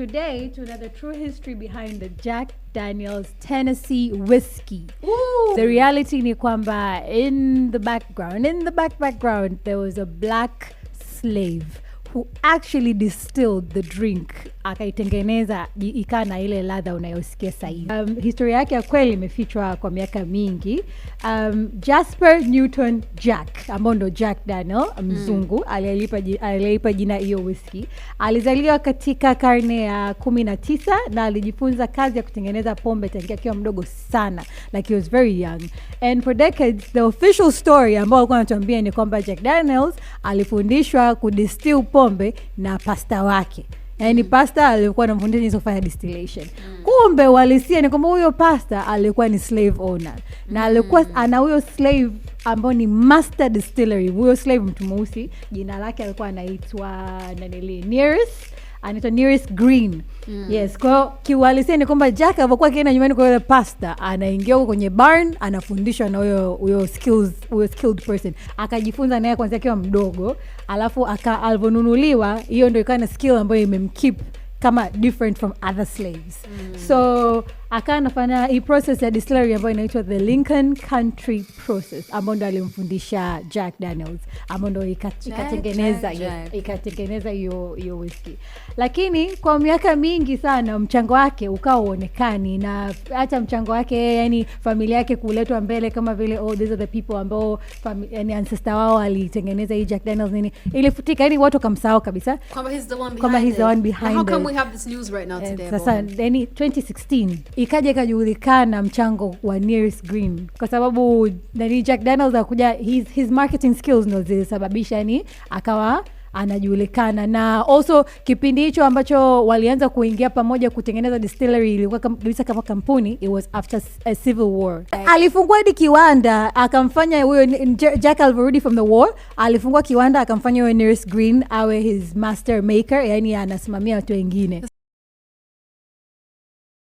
Today, to know the true history behind the Jack Daniel's Tennessee whiskey. Ooh. The reality ni kwamba in the background, there was a black slave who actually distilled the drink, akaitengeneza ikaa na ile ladha unayosikia sasa hivi. Historia yake ya kweli imefichwa kwa miaka mingi. Jasper Newton Jack, ambao ndo Jack Daniel, mzungu, aliyeipa jina hiyo whiskey. Alizaliwa katika karne ya 19 na alijifunza kazi ya kutengeneza pombe tangia akiwa mdogo sana, like he was very young. And for decades, the official story ambao alikuwa anatuambia ni kwamba Jack Daniels alifundishwa kudistill pombe na pasta wake. Yani pasta alikuwa anamfundisha jinsi kufanya distillation. Kumbe walisia ni kwamba huyo pasta alikuwa ni slave owner. Na alikuwa ana huyo slave ambao ni master distillery. Huyo slave mtu mweusi, jina lake alikuwa anaitwa Nearest Green. Yes, kwa kiuhalisia ni kwamba Jack alipokuwa akienda nyumbani kwa yule pasta, anaingia huko kwenye barn, anafundishwa na huyo skilled person. Akajifunza naye kwanza akiwa mdogo, alafu alivyonunuliwa, hiyo ndio ikawa na skill ambayo imemkeep kama different from other slaves. So akawa anafanya hii process ya distillery ambayo inaitwa the Lincoln Country process, ambayo ndo alimfundisha Jack Daniels, ambayo ndo ikatengeneza hiyo whiskey. Lakini kwa miaka mingi sana mchango wake ukawa uonekani, na hata mchango wake, yani familia yake kuletwa mbele kama vile these are the people ambao yani ancestor wao alitengeneza hii Jack Daniels nini, ilifutika, yani watu kamsahau kabisa Kwamba he's the one behind it. How come we have this news right now today? Sasa yani 2016 ikaja ikajulikana mchango wa Nearest Green, kwa sababu Jack Daniels akuja his marketing skills ndo zilisababisha yani akawa anajulikana. Na also kipindi hicho ambacho walianza kuingia pamoja kutengeneza distillery, ilikuwa kabisa kama kampuni, it was after a civil war. Alifungua hadi kiwanda, akamfanya huyo Jack alivyorudi from the war, alifungua kiwanda akamfanya huyo Nearest Green awe his master maker, yani anasimamia watu wengine.